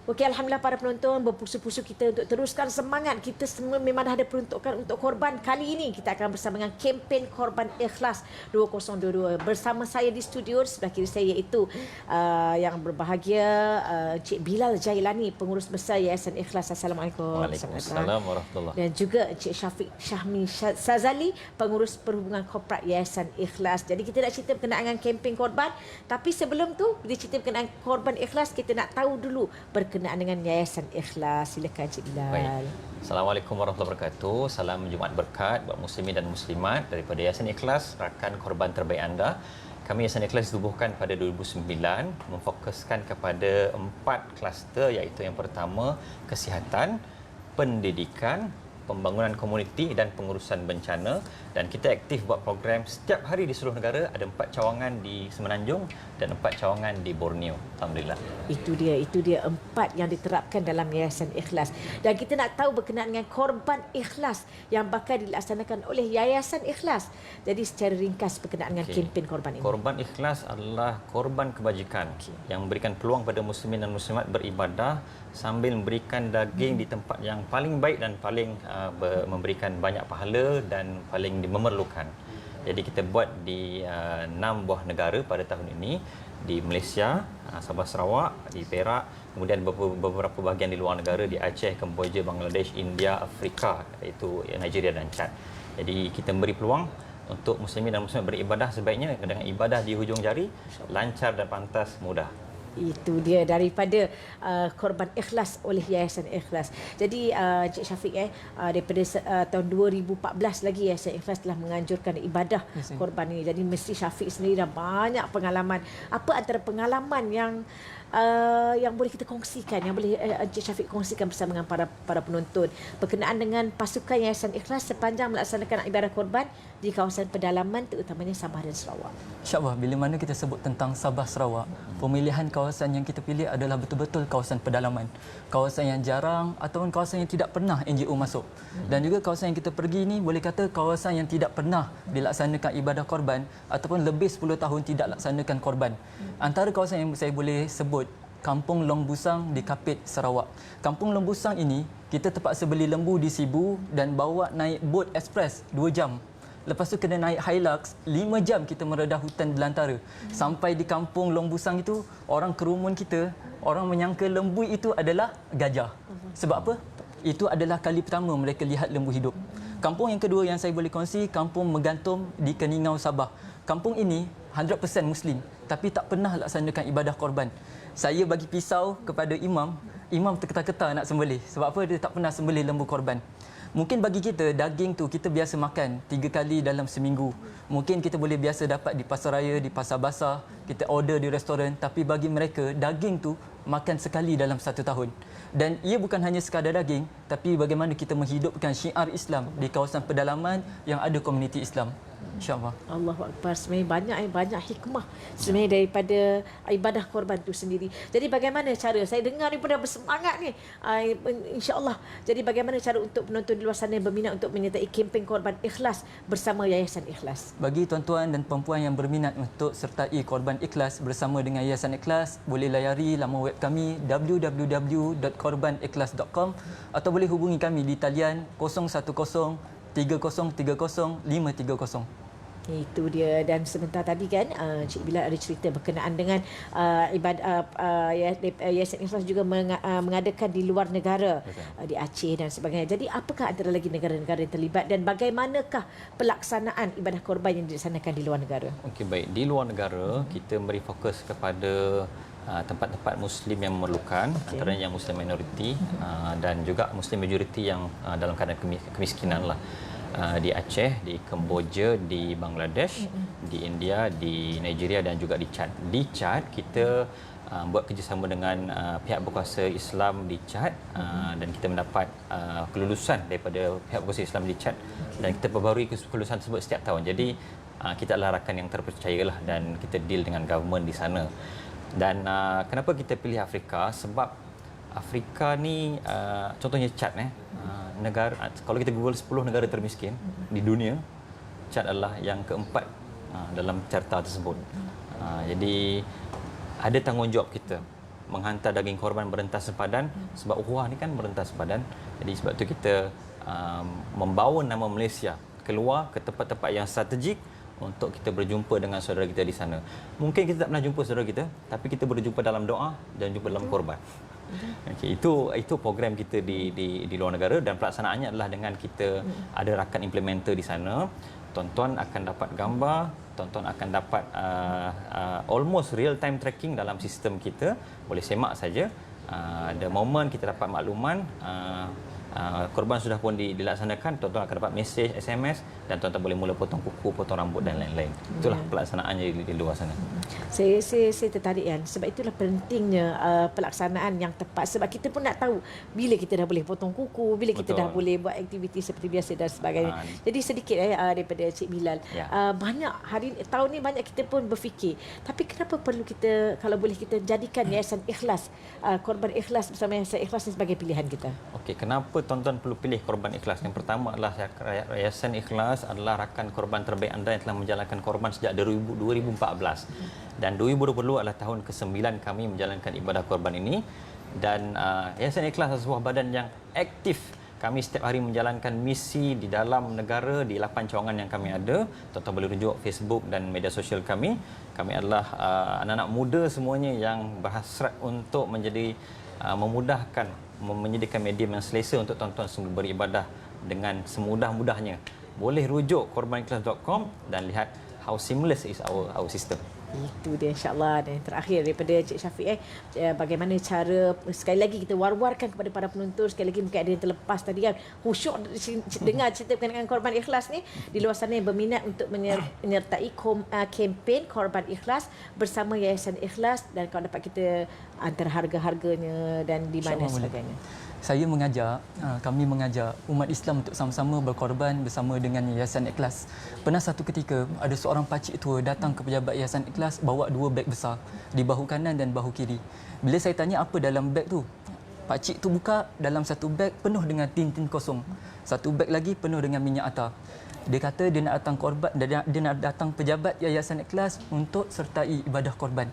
Okey, Alhamdulillah para penonton, berpusu-pusu kita untuk teruskan semangat. Kita semua memang dah ada peruntukan untuk korban. Kali ini kita akan bersama dengan kempen Korban Ikhlas 2022. Bersama saya di studio, sebelah kiri saya iaitu yang berbahagia Cik Bilal Jailani, pengurus besar Yayasan Ikhlas. Assalamualaikum. Waalaikumsalam warahmatullahi. Dan juga Cik Syafiq Syahmi Sazali, pengurus perhubungan korporat Yayasan Ikhlas. Jadi kita nak cerita berkenaan dengan kempen korban. Tapi sebelum tu, kita cerita berkenaan Korban Ikhlas, kita nak tahu dulu berkenaan dengan Yayasan Ikhlas. Silakan Cik Bilal. Baik. Assalamualaikum warahmatullahi wabarakatuh. Salam Jumaat berkat buat muslimin dan muslimat daripada Yayasan Ikhlas, rakan korban terbaik anda. Kami Yayasan Ikhlas ditubuhkan pada 2009, memfokuskan kepada 4 kluster, iaitu yang pertama kesihatan, pendidikan, pembangunan komuniti dan pengurusan bencana. Dan kita aktif buat program setiap hari di seluruh negara. Ada 4 cawangan di Semenanjung dan 4 cawangan di Borneo. Alhamdulillah. Itu dia 4 yang diterapkan dalam Yayasan Ikhlas. Dan kita nak tahu berkenaan dengan Korban Ikhlas yang bakal dilaksanakan oleh Yayasan Ikhlas. Jadi secara ringkas berkenaan dengan kempen korban ini. Korban Ikhlas adalah korban kebajikan yang memberikan peluang pada muslimin dan muslimat beribadah sambil memberikan daging di tempat yang paling baik dan paling memberikan banyak pahala dan paling memerlukan. Jadi kita buat di 6 buah negara pada tahun ini, di Malaysia, Sabah Sarawak, di Perak, kemudian beberapa bahagian di luar negara, di Aceh, Kemboja, Bangladesh, India, Afrika, iaitu Nigeria dan Chad. Jadi kita memberi peluang untuk muslimin dan muslimat beribadah sebaiknya dengan ibadah di hujung jari, lancar dan pantas, mudah. Itu dia daripada Korban Ikhlas oleh Yayasan Ikhlas. Jadi Cik Syafiq daripada tahun 2014 lagi Yayasan Ikhlas telah menganjurkan ibadah korban ini. Jadi mesti Syafiq sendiri dah banyak pengalaman. Apa antara pengalaman yang boleh kita kongsikan, yang boleh Cik Syafiq kongsikan bersama dengan para penonton berkenaan dengan pasukan Yayasan Ikhlas sepanjang melaksanakan ibadah korban di kawasan pedalaman, terutamanya Sabah dan Sarawak? InsyaAllah, bila mana kita sebut tentang Sabah Sarawak, pemilihan kawasan yang kita pilih adalah betul-betul kawasan pedalaman, kawasan yang jarang ataupun kawasan yang tidak pernah NGO masuk. Dan juga kawasan yang kita pergi ini boleh kata kawasan yang tidak pernah dilaksanakan ibadah korban ataupun lebih 10 tahun tidak laksanakan korban. Antara kawasan yang saya boleh sebut, Kampung Long Busang di Kapit, Sarawak. Kampung Long Busang ini kita terpaksa beli lembu di Sibu dan bawa naik bot ekspres 2 jam. Lepas tu kena naik Hilux 5 jam kita meredah hutan belantara. Sampai di Kampung Long Busang itu, orang kerumun kita, orang menyangka lembu itu adalah gajah. Sebab apa? Itu adalah kali pertama mereka lihat lembu hidup. Kampung yang kedua yang saya boleh kongsi, Kampung Megantum di Keningau, Sabah. Kampung ini 100% Muslim tapi tak pernah laksanakan ibadah korban. Saya bagi pisau kepada imam, imam terketar-ketar nak sembelih. Sebab apa? Dia tak pernah sembelih lembu korban. Mungkin bagi kita, daging tu kita biasa makan 3 kali dalam seminggu. Mungkin kita boleh biasa dapat di pasar raya, di pasar basah, kita order di restoran. Tapi bagi mereka, daging tu makan sekali dalam 1 tahun. Dan ia bukan hanya sekadar daging, tapi bagaimana kita menghidupkan syiar Islam di kawasan pedalaman yang ada komuniti Islam. InsyaAllah. Allahu Akbar. Sebenarnya banyak hikmah sebenarnya daripada ibadah korban itu sendiri. Jadi bagaimana cara, saya dengar ni pun dah bersemangat ni, insya-Allah. Jadi bagaimana cara untuk penonton di luar sana berminat untuk menyertai kempen Korban Ikhlas bersama Yayasan Ikhlas? Bagi tuan-tuan dan perempuan yang berminat untuk sertai Korban Ikhlas bersama dengan Yayasan Ikhlas, boleh layari laman web kami www.korbanikhlas.com atau boleh hubungi kami di talian 010 3030 530. Itu dia. Dan sebentar tadi kan Cik Bilal ada cerita berkenaan dengan Yayasan Ikhlas juga mengadakan di luar negara, di Aceh dan sebagainya. Jadi apakah antara lagi negara-negara yang terlibat dan bagaimanakah pelaksanaan ibadah korban yang dilaksanakan di luar negara? Okey, baik. Di luar negara kita beri fokus kepada tempat-tempat Muslim yang memerlukan, antaranya yang Muslim minoriti dan juga Muslim majoriti yang dalam keadaan kemiskinan lah. Di Aceh, di Kemboja, di Bangladesh, di India, di Nigeria dan juga di Chad. Di Chad kita buat kerjasama dengan pihak berkuasa Islam di Chad dan kita mendapat kelulusan daripada pihak berkuasa Islam di Chad dan kita perbarui kelulusan tersebut setiap tahun. Jadi kita adalah rakan yang terpercayalah dan kita deal dengan government di sana. Dan kenapa kita pilih Afrika? Sebab Afrika ni contohnya Chad negara, kalau kita Google 10 negara termiskin di dunia, Chad adalah yang keempat dalam carta tersebut. Jadi ada tanggungjawab kita menghantar daging korban berentas sepadan, sebab ukhuwah ni kan berentas sepadan. Jadi sebab tu kita membawa nama Malaysia keluar ke tempat-tempat yang strategik untuk kita berjumpa dengan saudara kita di sana. Mungkin kita tak pernah jumpa saudara kita, tapi kita berjumpa dalam doa dan jumpa dalam korban. Okay, itu program kita di luar negara, dan pelaksanaannya adalah dengan kita ada rakan implementer di sana. Tuan-tuan akan dapat gambar, tuan-tuan akan dapat almost real time tracking dalam sistem kita. Boleh semak saja. The moment kita dapat makluman korban sudah pun dilaksanakan, tuan-tuan akan dapat mesej, SMS, dan tuan-tuan boleh mula potong kuku, potong rambut dan lain-lain. Itulah pelaksanaannya di luar sana. Saya tertarik kan, sebab itulah pentingnya pelaksanaan yang tepat, sebab kita pun nak tahu bila kita dah boleh potong kuku, bila kita dah boleh buat aktiviti seperti biasa dan sebagainya. Jadi sedikit daripada Cik Bilal. Banyak tahun ni banyak kita pun berfikir, tapi kenapa perlu kita, kalau boleh kita jadikan Yayasan Ikhlas, Korban Ikhlas bersama Yayasan Ikhlas ni sebagai pilihan kita? Okey, kenapa tuan-tuan perlu pilih Korban Ikhlas? Yang pertama adalah Yayasan Ikhlas adalah rakan korban terbaik anda yang telah menjalankan korban sejak 2014. Dan 2020 adalah tahun ke-9 kami menjalankan ibadah korban ini. Dan Yayasan Ikhlas adalah sebuah badan yang aktif. Kami setiap hari menjalankan misi di dalam negara di 8 cawangan yang kami ada. Tuan-tuan boleh rujuk Facebook dan media sosial kami. Kami adalah anak-anak muda semuanya yang berhasrat untuk memudahkan, menyediakan medium yang selesa untuk tuan-tuan semua beribadah dengan semudah-mudahnya. Boleh rujuk korbanikhlas.com dan lihat how seamless is our system. Itu dia, insyaAllah. Dan yang terakhir daripada Cik Syafiq, bagaimana cara, sekali lagi kita war-warkan kepada para penonton, sekali lagi mungkin ada yang terlepas tadi kan, khusyuk dengar cerita berkenaan Korban Ikhlas ni, di luar sana yang berminat untuk menyertai kempen Korban Ikhlas bersama Yayasan Ikhlas, dan kalau dapat kita antara harga-harganya dan di mana sebagainya. Kami mengajak umat Islam untuk sama-sama berkorban bersama dengan Yayasan Ikhlas. Pernah satu ketika ada seorang pakcik tua datang ke pejabat Yayasan Ikhlas bawa 2 beg besar di bahu kanan dan bahu kiri. Bila saya tanya apa dalam beg tu, pakcik tu buka, dalam satu beg penuh dengan tin-tin kosong. Satu beg lagi penuh dengan minyak atar. Dia kata dia nak datang korban, dia nak datang pejabat Yayasan Ikhlas untuk sertai ibadah korban.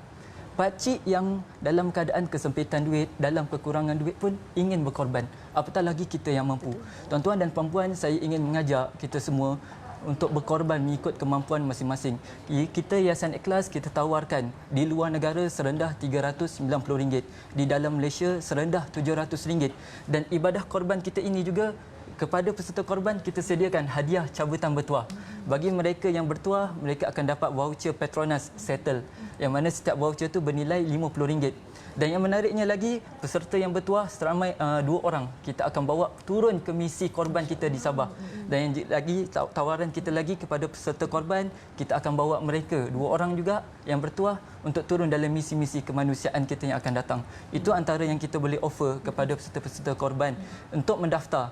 Pakcik yang dalam keadaan kesempitan duit, dalam kekurangan duit pun ingin berkorban. Apatah lagi kita yang mampu. Tuan-tuan dan puan-puan, saya ingin mengajak kita semua untuk berkorban mengikut kemampuan masing-masing. Kita Yayasan Ikhlas, kita tawarkan di luar negara serendah RM390, di dalam Malaysia serendah RM700. Dan ibadah korban kita ini juga, kepada peserta korban kita sediakan hadiah cabutan bertuah. Bagi mereka yang bertuah, mereka akan dapat voucher Petronas Settle, yang mana setiap voucher itu bernilai RM50. Dan yang menariknya lagi, peserta yang bertuah seramai 2 orang kita akan bawa turun ke misi korban kita di Sabah. Dan yang lagi, tawaran kita lagi kepada peserta korban, kita akan bawa mereka 2 orang juga yang bertuah untuk turun dalam misi-misi kemanusiaan kita yang akan datang. Itu antara yang kita boleh offer kepada peserta-peserta korban. Untuk mendaftar,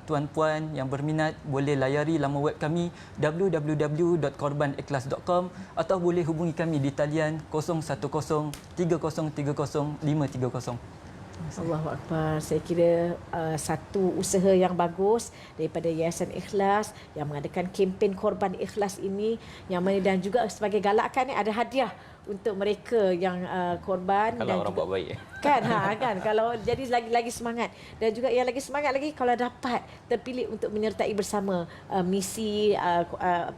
tuan-puan yang berminat boleh layari laman web kami www.korbanikhlas.com atau boleh hubungi kami di talian 010-3030-530. Allahu Akbar. Saya kira satu usaha yang bagus daripada Yayasan Ikhlas yang mengadakan kempen Korban Ikhlas ini, yang mana dan juga sebagai galakan ada hadiah untuk mereka yang korban. Kalau dan orang juga, buat baik. kan kalau jadi lagi semangat, dan juga yang lagi semangat lagi kalau dapat terpilih untuk menyertai bersama misi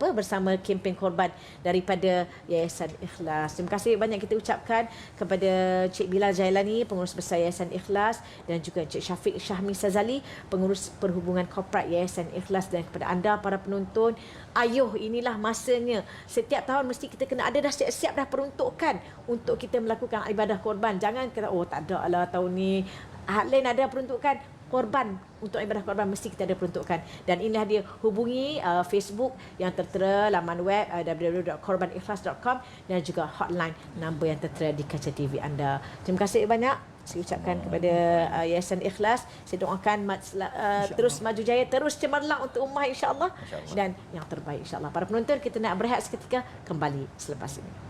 bersama kempen korban daripada Yayasan Ikhlas. Terima kasih banyak kita ucapkan kepada Cik Bilal Jailani, pengurus besar Yayasan Ikhlas, dan juga Cik Syafiq Syahmi Sazali, pengurus perhubungan korporat Yayasan Ikhlas, dan kepada anda para penonton, ayuh, inilah masanya. Setiap tahun mesti kita kena ada dah siap-siap dah peruntukan untuk kita melakukan ibadah korban. Jangan kata tak ada lah tahun ni, lain ada peruntukan korban. Untuk ibadah korban mesti kita ada peruntukan. Dan inilah dia, hubungi Facebook yang tertera, laman web www.korbanikhlas.com, dan juga hotline number yang tertera di kaca TV anda. Terima kasih banyak saya ucapkan kepada Yayasan Ikhlas. Saya doakan terus maju jaya, terus cemerlang untuk ummah, insya-Allah, dan yang terbaik, insya-Allah. Para penonton, kita nak berehat seketika, kembali selepas ini.